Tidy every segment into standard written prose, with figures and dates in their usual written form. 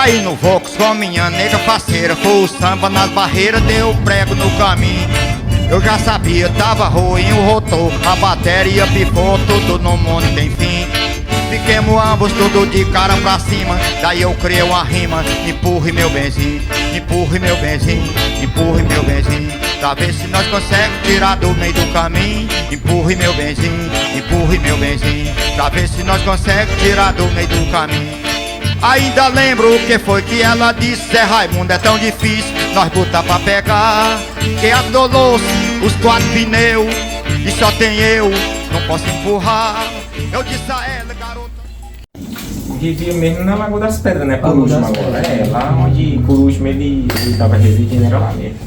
Saí no Vox com minha nega parceira, foi o samba nas barreiras, deu prego no caminho. Eu já sabia, tava ruim o rotor, a bateria pifou, tudo no mundo tem fim. Fiquemos ambos tudo de cara pra cima, daí eu criei uma rima: empurre meu benzinho, empurre meu benzinho, empurre meu benzinho, pra ver se nós conseguimos tirar do meio do caminho. Empurre meu benzinho, empurre meu benzinho, pra ver se nós conseguimos tirar do meio do caminho. Ainda lembro o que foi que ela disse: Zé Raimundo, é tão difícil nós botar pra pegar, que atolou-se os 4 pneus e só tem eu, não posso empurrar. Eu disse a ela, garota. Vivia mesmo na Lagoa das Pedras, né? Por último agora. Lá onde por último ele tava residindo, era lá mesmo.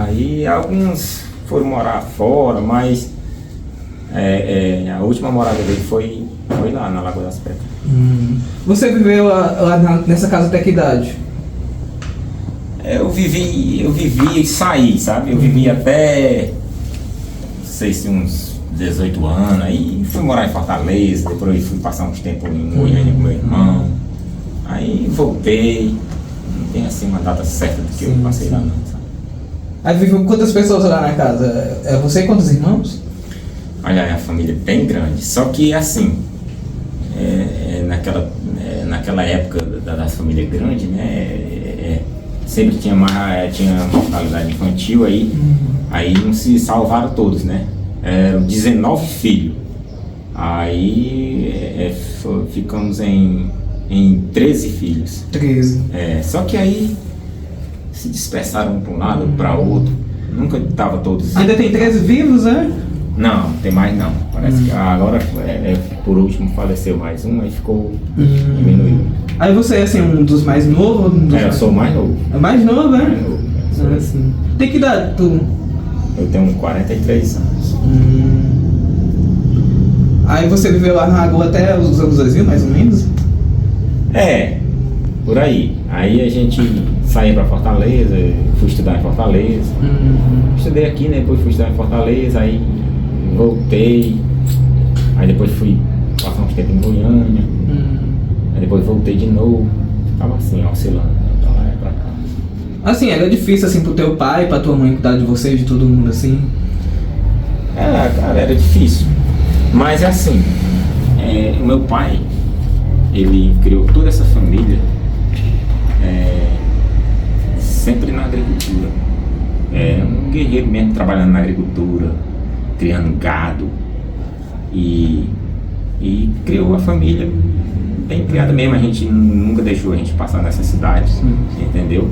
Aí alguns foram morar fora, mas a última morada dele foi lá na Lagoa das Pedras. Você viveu lá nessa casa até que idade? Eu vivi e saí, sabe? Eu vivi até, não sei se uns 18 anos, aí fui morar em Fortaleza, depois fui passar uns tempos em Goiânia com meu irmão, aí voltei, não tem assim uma data certa do que eu passei lá não, sabe? Aí viveu quantas pessoas lá na casa? É você e quantos irmãos? Olha, a família é bem grande, só que assim, naquela época da família grande, né, sempre tinha mortalidade infantil, aí não se salvaram todos, né? Eram 19 filhos. Aí ficamos em 13 filhos. 13. Só que aí se dispersaram um para um lado, para outro. Nunca estavam todos. Ainda tem 13 vivos, é? Não, tem mais não. Parece que agora, por último, faleceu mais um, aí ficou diminuído. Aí você é assim, um dos mais novos? Eu sou o mais novo. É mais novo, é? Mais novo. Assim. Tem que idade tu? Eu tenho 43 anos. Aí você viveu lá na Lagoa até os anos 2000, mais ou menos? Por aí. Aí a gente saía pra Fortaleza, fui estudar em Fortaleza. Estudei aqui, né? Depois fui estudar em Fortaleza, aí voltei. Aí depois fui passar uns tempos em Goiânia. Aí depois voltei de novo. Ficava assim, oscilando, pra lá e pra cá. Assim, era difícil assim pro teu pai, pra tua mãe cuidar de vocês, de todo mundo assim? Cara, era difícil. Mas é assim, o meu pai, ele criou toda essa família sempre na agricultura. Um guerreiro mesmo, trabalhando na agricultura, criando gado. E criou a família bem criada mesmo. A gente nunca deixou a gente passar necessidade, entendeu?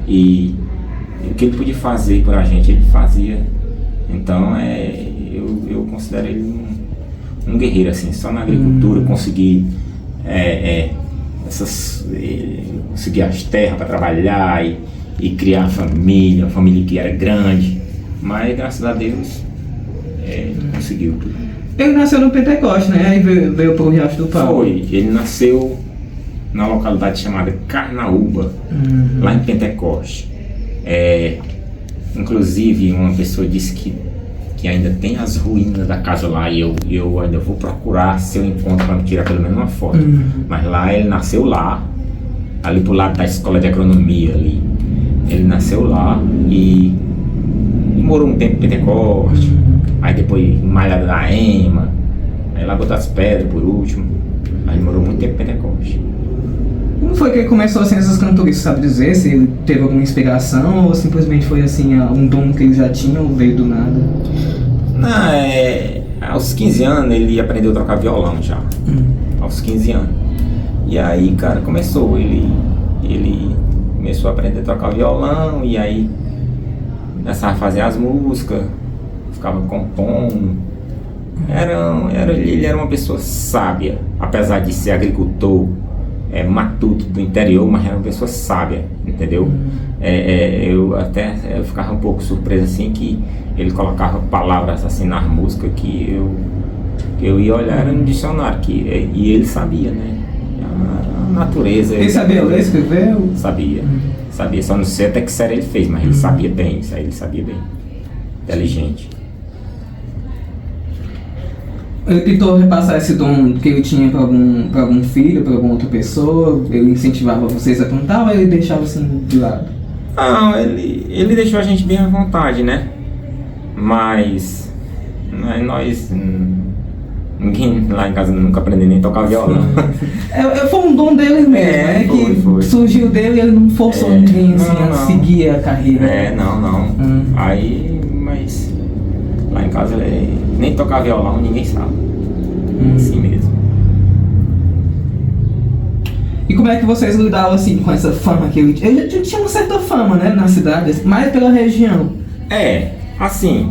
E o que ele podia fazer por a gente, ele fazia. Então eu considero ele um guerreiro, assim, só na agricultura conseguir conseguir as terras para trabalhar e criar uma família que era grande, mas graças a Deus conseguiu tudo. Ele nasceu no Pentecoste, né? Aí veio pro Riacho do Pau. Ele nasceu na localidade chamada Carnaúba, lá em Pentecoste. Inclusive uma pessoa disse que ainda tem as ruínas da casa lá, e eu ainda vou procurar se eu encontro para me tirar pelo menos uma foto. Mas lá, ele nasceu lá, ali pro lado da escola de agronomia ali. Ele nasceu lá e morou um tempo em Pentecoste, aí depois em Malhada da Ema, aí Lagoa das Pedras por último, aí morou muito tempo em Pentecoste. Como foi que ele começou assim essas cantorias, sabe dizer? Se ele teve alguma inspiração ou simplesmente foi assim um dom que ele já tinha ou veio do nada? Não, aos 15 anos ele aprendeu a tocar violão já, aos 15 anos. E aí, cara, ele começou a aprender a tocar violão e aí começava a fazer as músicas, ficava compondo. Ele era uma pessoa sábia, apesar de ser agricultor, matuto do interior, mas era uma pessoa sábia, entendeu? Eu ficava um pouco surpreso assim que ele colocava palavras assim nas músicas que eu ia olhar, era no dicionário, e ele sabia, né? A natureza. Ele sabia ler, escrever? Sabia, só não sei até que série ele fez, mas ele sabia bem, isso aí ele sabia bem. Inteligente. Ele tentou repassar esse dom que ele tinha pra algum filho, pra alguma outra pessoa? Ele incentivava vocês a cantar ou ele deixava assim de lado? Não, ele deixou a gente bem à vontade, né? Mas nós ninguém lá em casa nunca aprendeu nem a tocar violão. Foi um dom dele mesmo, né? Foi. Surgiu dele e ele não forçou ninguém assim, não. a seguir a carreira. Não. Aí, mas lá em casa nem tocar violão ninguém sabe. Assim mesmo. E como é que vocês lidavam assim com essa fama que ele tinha? Ele já tinha uma certa fama, né, na cidade, mais pela região. Assim,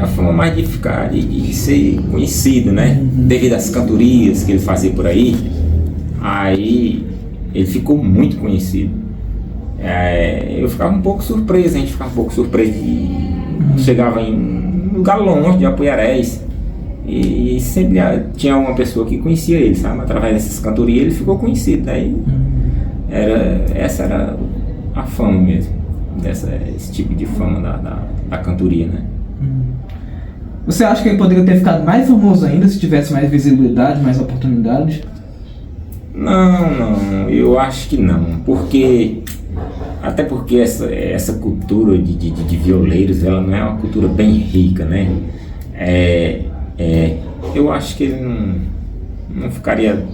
a fama mais de ficar, de ser conhecido, né? Devido às cantorias que ele fazia por aí, aí ele ficou muito conhecido. Eu ficava um pouco surpreso, a gente ficava um pouco surpreso. Chegava em um lugar longe de Apuiarés e sempre tinha uma pessoa que conhecia ele, sabe? Através dessas cantorias ele ficou conhecido. Daí essa era a fama mesmo, esse tipo de fama da cantoria, né? Você acha que ele poderia ter ficado mais famoso ainda se tivesse mais visibilidade, mais oportunidade? Não, eu acho que não, até porque essa cultura de violeiros, ela não é uma cultura bem rica, né? Eu acho que ele não ficaria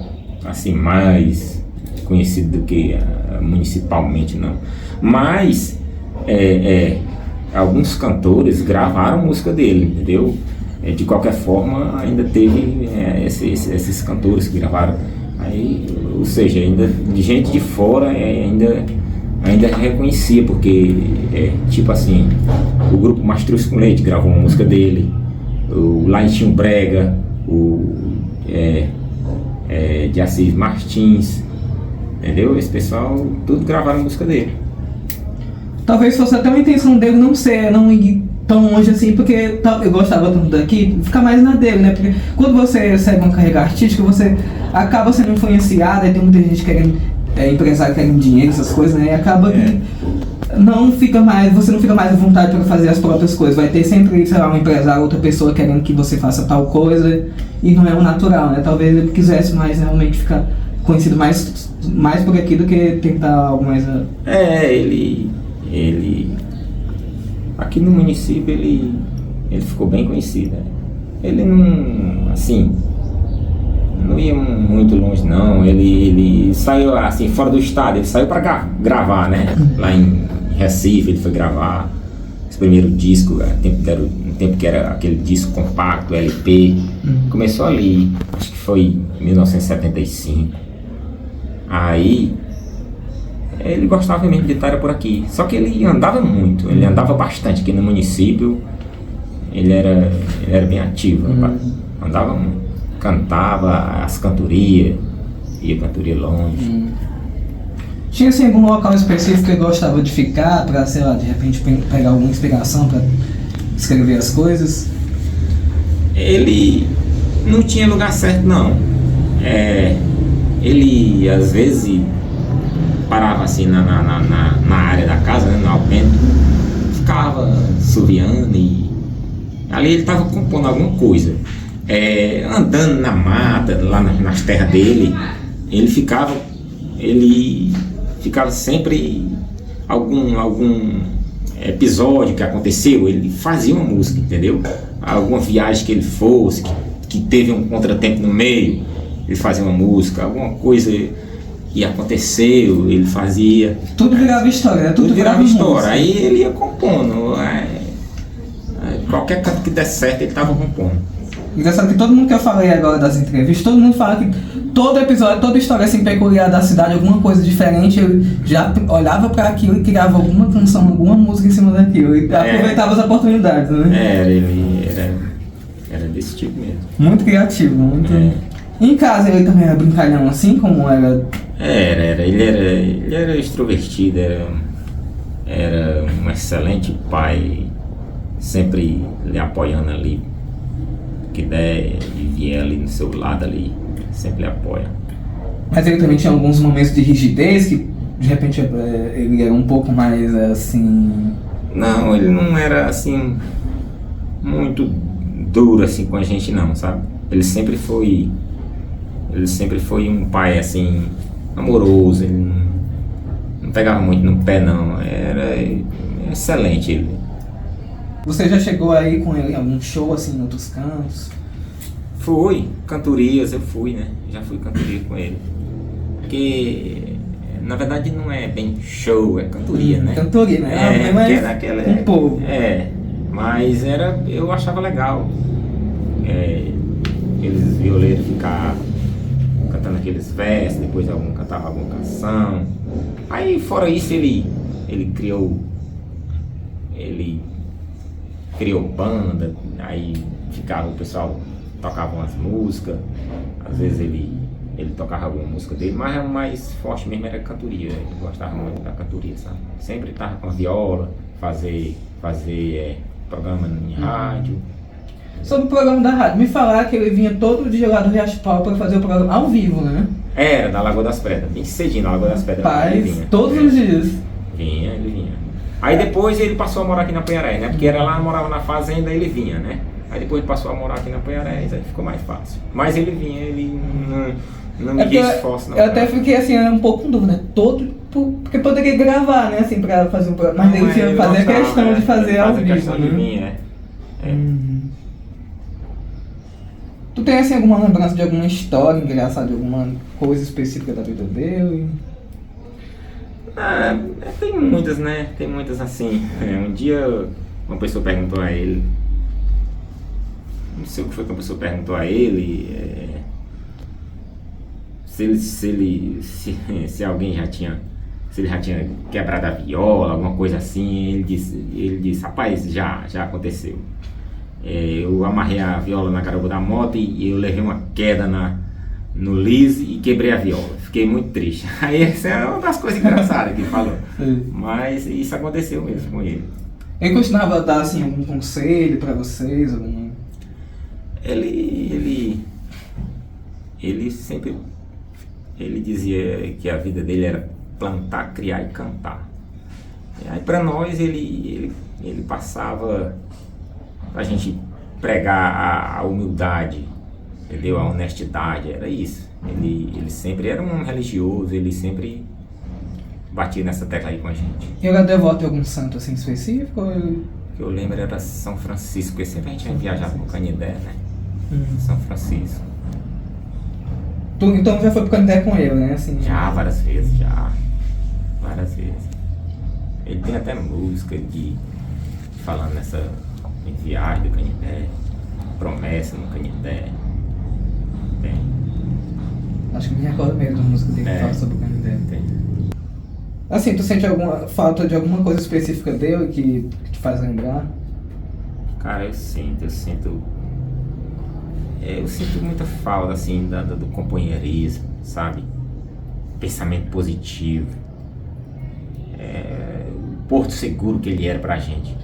assim mais conhecido do que municipalmente, não. Mas alguns cantores gravaram música dele, entendeu? De qualquer forma, ainda teve esses cantores que gravaram. Aí, ou seja, ainda de gente de fora ainda reconhecia, porque tipo assim, o grupo Mastruz com Leite gravou uma música dele, o Laitinho Brega, o de Assis Martins, entendeu? Esse pessoal tudo gravaram a música dele. Talvez fosse até uma intenção dele não ir tão longe assim, porque eu gostava tanto daqui, ficar mais na dele, né? Porque quando você segue uma carreira artística, você acaba sendo influenciado, e tem muita gente querendo, empresário querendo dinheiro, essas coisas, né? E acaba que você não fica mais à vontade para fazer as próprias coisas. Vai ter sempre, sei lá, um empresário, outra pessoa querendo que você faça tal coisa, e não é o natural, né? Talvez ele quisesse mais realmente ficar conhecido mais por aqui do que tentar algo mais... Ele aqui no município ele ficou bem conhecido, né? Ele não ia muito longe não, ele saiu assim fora do estado, ele saiu para gravar, né? Lá em Recife ele foi gravar esse primeiro disco, no tempo que era aquele disco compacto, LP, começou ali, acho que foi em 1975. Aí ele gostava mesmo de estar por aqui, só que ele andava muito, ele andava bastante aqui no município, ele era bem ativo, andava muito, cantava as cantorias, ia cantoria longe. Tinha assim algum local específico que ele gostava de ficar para, sei lá, de repente pegar alguma inspiração para escrever as coisas? Ele não tinha lugar certo não, ele às vezes parava assim na área da casa, né, no alpendre, ficava suviando e ali ele estava compondo alguma coisa, andando na mata, lá nas terras dele, ele ficava sempre algum episódio que aconteceu, ele fazia uma música, entendeu? Alguma viagem que ele fosse, que teve um contratempo no meio, ele fazia uma música, alguma coisa que aconteceu, ele fazia. Tudo virava história, né? Tudo virava história. Aí ele ia compondo. Qualquer canto que desse certo, ele estava compondo. Engraçado que todo mundo que eu falei agora das entrevistas, todo mundo fala que todo episódio, toda história assim peculiar da cidade, alguma coisa diferente, eu já olhava para aquilo e criava alguma canção, alguma música em cima daquilo. E aproveitava as oportunidades, né? Ele era desse tipo mesmo. Muito criativo, muito. Em casa ele também era brincalhão assim, como era? Ele era extrovertido, era um excelente pai, sempre lhe apoiando ali, que der e vier ali no seu lado ali, sempre lhe apoia. Mas ele também tinha alguns momentos de rigidez, que de repente ele era um pouco mais assim... Não, ele não era assim muito duro assim com a gente não, sabe? Ele sempre foi um pai assim, amoroso, ele não pegava muito no pé não, era excelente ele. Você já chegou aí com ele em algum show, assim, em outros cantos? Fui, cantorias eu fui, né? Já fui cantoria com ele. Porque, na verdade, não é bem show, é cantoria, né? Cantoria, né? Porque era aquela, um povo. Mas eu achava legal. Aqueles violeiros ficar cantando aqueles versos, depois algum cantava alguma canção. Aí, fora isso, ele criou banda, aí ficava o pessoal tocava umas músicas, às vezes ele tocava alguma música dele, mas o mais forte mesmo era a cantoria, ele gostava muito da cantoria, sabe? Sempre estava com a viola, fazer programa em rádio. Sobre o programa da rádio, me falar que ele vinha todo dia lá do Riacho Pau para fazer o programa ao vivo, né? Era, da Lagoa das Pedras, bem cedinho na Lagoa das Pedras. Ele vinha. Todos os dias. Ele vinha. Aí depois ele passou a morar aqui na Punharé, né? Porque era lá, morava na fazenda, ele vinha, né? Aí depois ele passou a morar aqui na Punharé, aí ficou mais fácil. Mas ele vinha, ele não me deu esforço não. Eu até fiquei assim, um pouco com dúvida, né? Porque poderia gravar, né? Assim, pra fazer um programa. Mas ele tinha que fazer a questão de fazer ao vivo, né? Tu tem assim alguma lembrança de alguma história engraçada, de alguma coisa específica da vida dele? Tem muitas, né? Tem muitas assim. Um dia uma pessoa perguntou a ele, não sei o que foi que a pessoa perguntou a ele, se alguém já tinha, se ele já tinha quebrado a viola, alguma coisa assim. Ele disse, rapaz, já aconteceu. Eu amarrei a viola na garupa da moto e eu levei uma queda no liso e quebrei a viola. Fiquei muito triste. Aí essa é uma das coisas engraçadas que ele falou. Mas isso aconteceu mesmo com ele. Ele costumava dar assim algum conselho pra vocês? Ele sempre dizia que a vida dele era plantar, criar e cantar. E aí para nós ele passava pra gente pregar a humildade, entendeu? A honestidade, era isso. Ele sempre era um religioso, ele sempre batia nessa tecla aí com a gente. E era devoto de algum santo assim específico? O que eu lembro era São Francisco, porque sempre a gente ia viajar pro Canindé, né? São Francisco. Tu então já foi pro Canindé com ele, né? Assim, várias vezes. Ele tem até música falando nessa viagem do Canindé, promessa no Canindé. Tem. Acho que me recordo mesmo da música dele que fala sobre o Canindé. Tem. Assim, tu sente alguma falta de alguma coisa específica dele que te faz lembrar? Cara, eu sinto muita falta, assim, do companheirismo, sabe? Pensamento positivo. O porto seguro que ele era pra gente.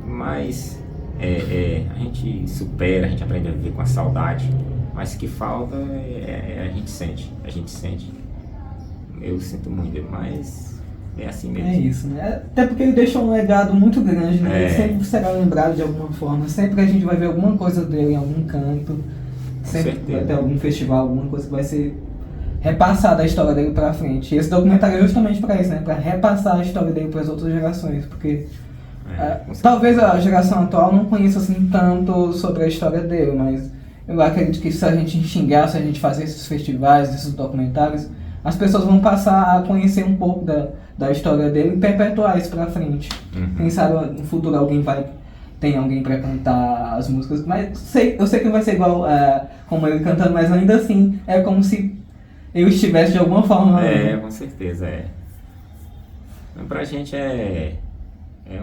Mas a gente supera, a gente aprende a viver com a saudade. Mas que falta, a gente sente. Eu sinto muito, mas é assim mesmo. É isso, né? Até porque ele deixou um legado muito grande, né? Ele sempre será lembrado de alguma forma. Sempre a gente vai ver alguma coisa dele em algum canto. Sempre vai ter algum festival, alguma coisa que vai ser repassada a história dele pra frente. E esse documentário é justamente pra isso, né? Pra repassar a história dele pras outras gerações. Porque talvez a geração atual não conheça assim tanto sobre a história dele, mas eu acredito que se a gente xingar, se a gente fazer esses festivais, esses documentários, as pessoas vão passar a conhecer um pouco da história dele e perpetuar isso pra frente. Quem sabe no futuro tem alguém pra cantar as músicas, mas eu sei que não vai ser igual como ele cantando, mas ainda assim é como se eu estivesse de alguma forma. Com certeza Pra gente é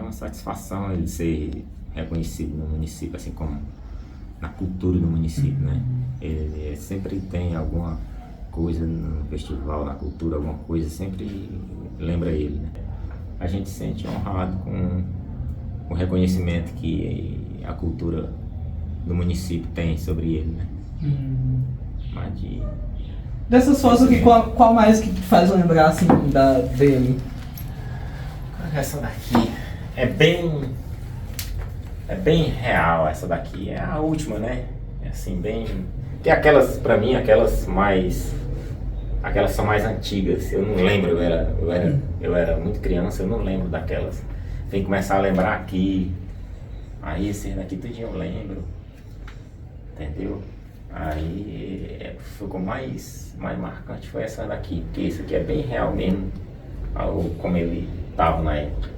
uma satisfação ele ser reconhecido no município, assim como na cultura do município, né? Ele sempre tem alguma coisa no festival, na cultura, alguma coisa, sempre lembra ele, né? A gente se sente honrado com o reconhecimento que a cultura do município tem sobre ele, né? Mas dessas fotos aqui, qual mais que te faz lembrar assim dele? Essa daqui é bem É bem real essa daqui. É a última, né? É assim, bem... Tem aquelas, pra mim, aquelas são mais antigas. Eu não lembro, eu era muito criança, eu não lembro daquelas. Tem que começar a lembrar aqui. Aí esse daqui tudinho eu lembro. Entendeu? Aí ficou mais marcante foi essa daqui, porque isso aqui é bem real mesmo, como ele tava na época.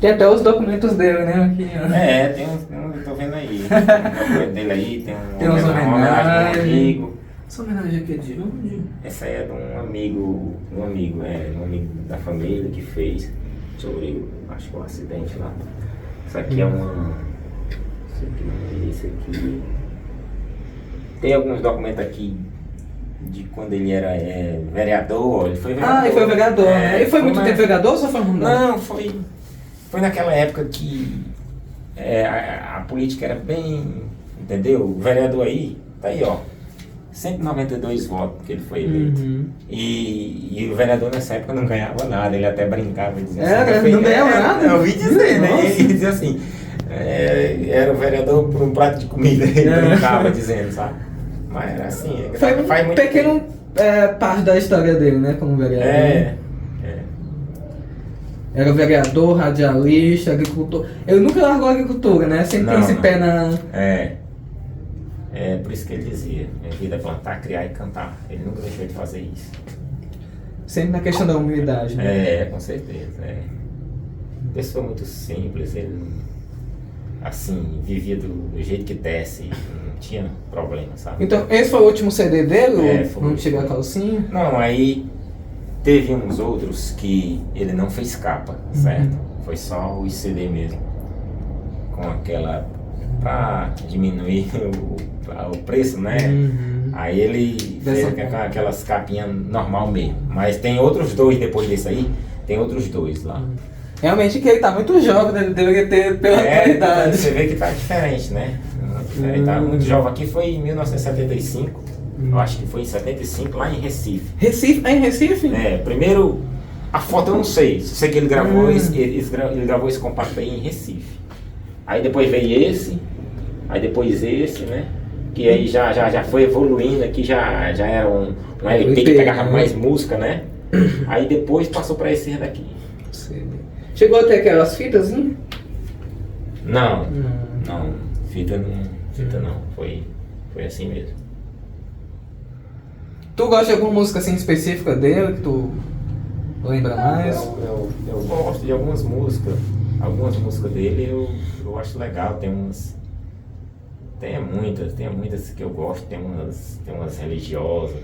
Tem até os documentos dele, né? Aqui, ó. Tem uns, tô vendo aí. Tem um documento dele aí, tem umas uma homenagem de um amigo. Essa homenagem aqui é de onde? Essa é de um amigo da família que fez sobre, acho que um acidente lá. Isso aqui é uma. Isso aqui. Tem alguns documentos aqui de quando ele era vereador. Ele foi vereador. Ele foi vereador. Ele foi muito tempo vereador ou só foi um Não, foi naquela época que a política era bem. Entendeu? O vereador aí, tá aí, ó. 192 votos que ele foi eleito. E o vereador nessa época não ganhava nada, ele até brincava dizendo assim. Não ganhava nada? Eu ouvi dizer, né? Ele dizia assim, era o vereador por um prato de comida, ele brincava dizendo, sabe? Mas era assim, foi muito pequeno parte da história dele, né? Como vereador. Era vereador, radialista, agricultor. Ele nunca largou a agricultura, né? Sempre tem esse pé na... por isso que ele dizia, minha vida é plantar, criar e cantar. Ele nunca deixou de fazer isso. Sempre na questão da humildade, né? Com certeza. Pessoa muito simples, ele assim, vivia do jeito que desce, não tinha problema, sabe? Então, esse foi o último CD dele? Foi. Não tirou a calcinha? Não, aí teve uns outros que ele não fez capa, certo? Foi só o CD mesmo. Com aquela... pra diminuir o preço, né? Aí ele fez aquelas capinhas normal mesmo. Mas tem outros dois depois desse aí, tem outros dois lá. Realmente que ele tá muito jovem, ele deveria ter pela qualidade. Você vê que tá diferente, né? Ele tá muito jovem. Aqui foi em 1975, eu acho que foi em 75, lá em Recife. Em Recife? Primeiro, a foto eu não sei. Só sei que ele gravou, ele gravou esse compacto aí em Recife. Aí depois veio esse, aí depois esse, né? Que aí já foi evoluindo aqui, já era um LP que pegava mais música, né? Aí depois passou pra esse daqui. Chegou até aquelas fitas, hein? Não, fita não, foi assim mesmo. Tu gosta de alguma música assim específica dele que tu lembra mais? Eu gosto de algumas músicas dele, eu acho legal, tem muitas que eu gosto, tem umas religiosas,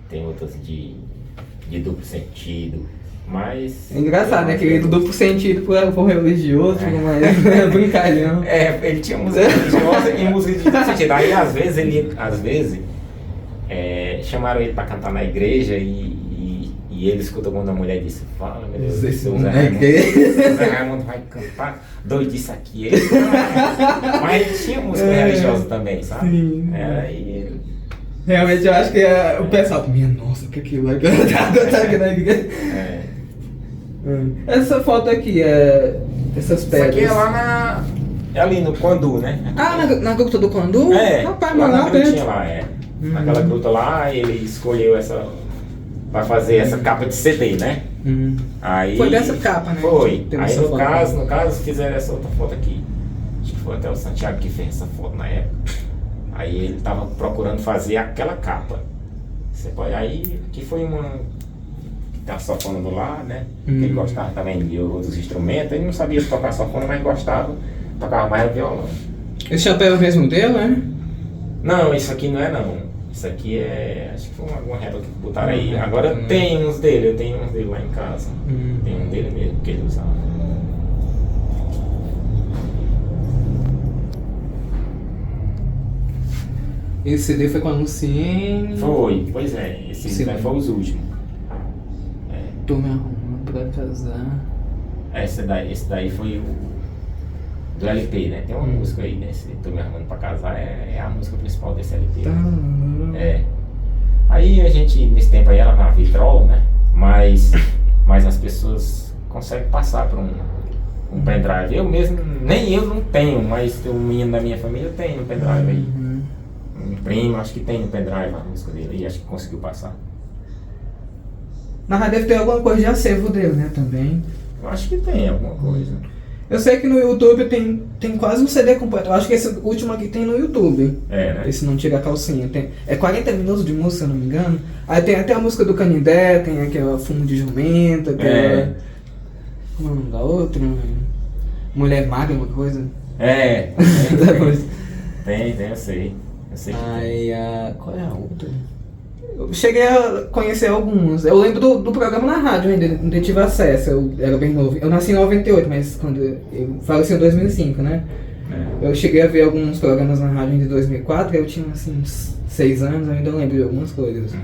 tem outras de duplo sentido, mas... É engraçado, né? Que duplo sentido por religioso, mas é brincalhão. Ele tinha música religiosa e música de duplo sentido, aí às vezes chamaram ele pra cantar na igreja e ele escuta quando a mulher disse, fala, meu Deus, o Zé Raimundo vai cantar doidice aqui. Mas ele tinha música religiosa também, sabe? Sim. Realmente eu acho que o pessoal, minha nossa, que aquilo vai cantar aqui na igreja. Essa foto aqui essas pedras. Isso aqui é lá ali no Quandu, né? Na gruta do Quandu? Rapaz, lá na grutinha lá, naquela gruta lá, ele escolheu vai fazer essa capa de CD, né? Aí, foi dessa capa, né? Foi. Aí no caso fizeram essa outra foto aqui. Acho que foi até o Santiago que fez essa foto na época. Aí ele tava procurando fazer aquela capa. Aí aqui foi uma... Tá sofona do lado, né? Ele gostava também de outros instrumentos. Ele não sabia tocar sofona, mas gostava. Tocava mais o violão. Esse chapéu é o mesmo dele, né? Não, isso aqui não é não. Isso aqui acho que foi alguma réplica que botaram aí. Agora tem uns dele, eu tenho uns dele lá em casa. Tem um dele mesmo que ele usava. Esse CD foi com a Luciene? Foi, pois é. Esse daí foi os últimos. Tô me arrumando pra casar. Esse daí foi o do LP, né? Tem uma música aí, né? Esse Tô Me Arrumando Pra Casar é a música principal desse LP. Aí a gente, nesse tempo aí, ela na vitrola, né? Mas as pessoas conseguem passar por um pendrive. Eu mesmo, nem eu não tenho, mas o menino da minha família tem no pendrive aí. Um primo, acho que tem no pendrive a música dele aí, acho que conseguiu passar. Mas deve ter alguma coisa de acervo dele, né, também. Eu acho que tem alguma coisa. Eu sei que no YouTube tem quase um CD completo. Eu acho que esse último aqui tem no YouTube. É, né? Esse Não Tira a Calcinha. É 40 minutos de música, se eu não me engano. Aí tem até a música do Canindé, tem aquela Fumo de Jumenta, aquela... Como é o nome da outra? Mulher Magra, uma coisa. Tem, eu sei. Eu sei que aí, qual é a outra? Eu cheguei a conhecer alguns. Eu lembro do programa na rádio ainda tive acesso, eu era bem novo. Eu nasci em 98, mas quando eu faleci em 2005, né? Eu cheguei a ver alguns programas na rádio ainda em 2004, eu tinha assim uns 6 anos, eu ainda lembro de algumas coisas.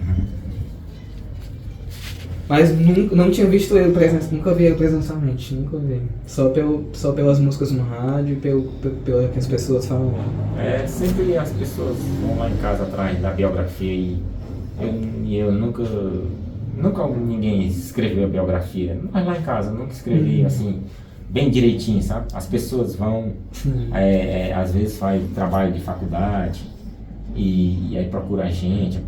Mas não tinha visto ele nunca vi ele presencialmente, nunca vi. Só pelas músicas no rádio e pelo que as pessoas falam. Sempre as pessoas vão lá em casa atrás da biografia e eu nunca ninguém escreveu a biografia. Mas lá em casa, nunca escrevi assim, bem direitinho, sabe? As pessoas vão, às vezes faz trabalho de faculdade e aí procura a gente,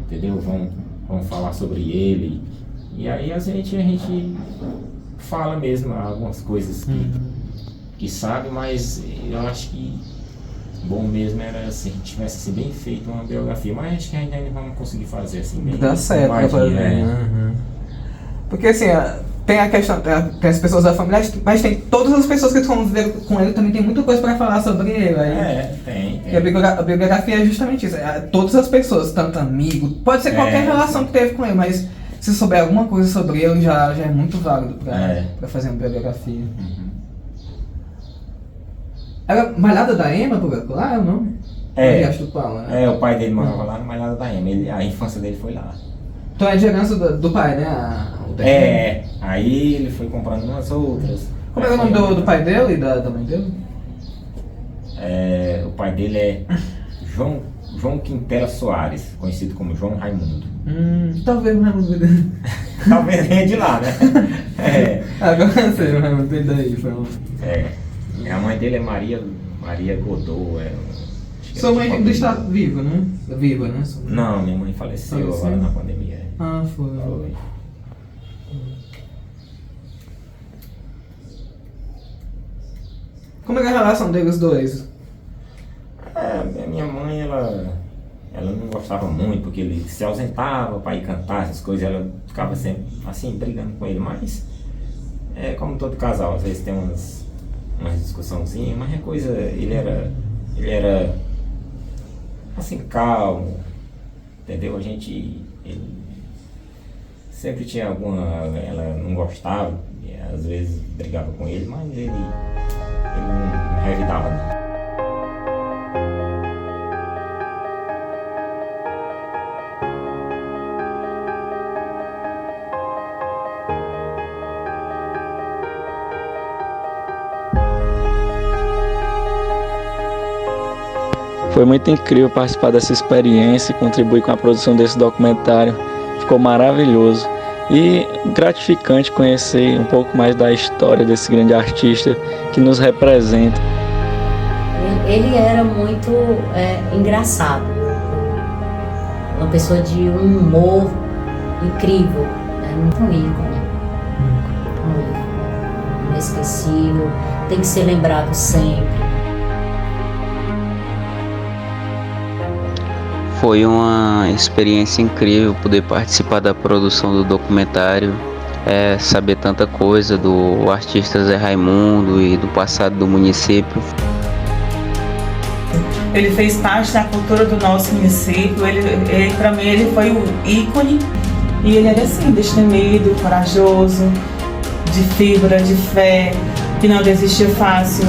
entendeu? Vão falar sobre ele. E aí a gente fala mesmo algumas coisas que sabe, mas eu acho que bom mesmo era se a gente tivesse assim, bem feito uma biografia, mas acho que ainda vamos conseguir fazer assim bem. Dá certo pra fazer. Porque assim, tem a questão, tem as pessoas da família, mas tem todas as pessoas que estão vivendo com ele também tem muita coisa pra falar sobre ele. Tem. E a biografia é justamente isso, todas as pessoas, tanto amigo, pode ser qualquer relação que teve com ele, mas se souber alguma coisa sobre ele já é muito válido pra fazer uma biografia. Era Malhada da Ema, por lá é o nome? Riacho do Pau, né? O pai dele morava lá no Malhada da Ema, a infância dele foi lá. Então é de herança do pai, né? Aí ele foi comprando umas outras. Como é o nome do pai dele e da mãe dele? O pai dele é João Quintela Soares, conhecido como João Raimundo. Talvez o Raimundo. Talvez venha de lá, né? Agora eu sei, o Raimundo veio daí, foi um... A mãe dele é Maria Godot. Sua mãe ainda está viva, né? Viva, né? Não, minha mãe faleceu agora na pandemia. Foi. Como é a relação deles dois? Minha mãe, ela não gostava muito, porque ele se ausentava para ir cantar, essas coisas, ela ficava sempre assim, brigando com ele, mas como todo casal, às vezes tem umas discussãozinhas, mas ele era assim, calmo, entendeu? Ele sempre tinha ela não gostava, às vezes brigava com ele, mas ele não revidava não. Foi muito incrível participar dessa experiência e contribuir com a produção desse documentário. Ficou maravilhoso e gratificante conhecer um pouco mais da história desse grande artista que nos representa. Ele era muito engraçado, uma pessoa de um humor incrível, um ícone, inesquecível, tem que ser lembrado sempre. Foi uma experiência incrível poder participar da produção do documentário, saber tanta coisa do artista Zé Raimundo e do passado do município. Ele fez parte da cultura do nosso município, ele para mim ele foi o ícone e ele era assim, destemido, corajoso, de fibra, de fé, que não desistia fácil.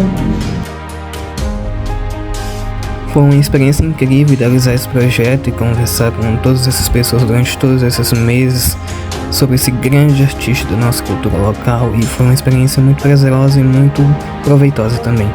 Foi uma experiência incrível idealizar esse projeto e conversar com todas essas pessoas durante todos esses meses sobre esse grande artista da nossa cultura local, e foi uma experiência muito prazerosa e muito proveitosa também.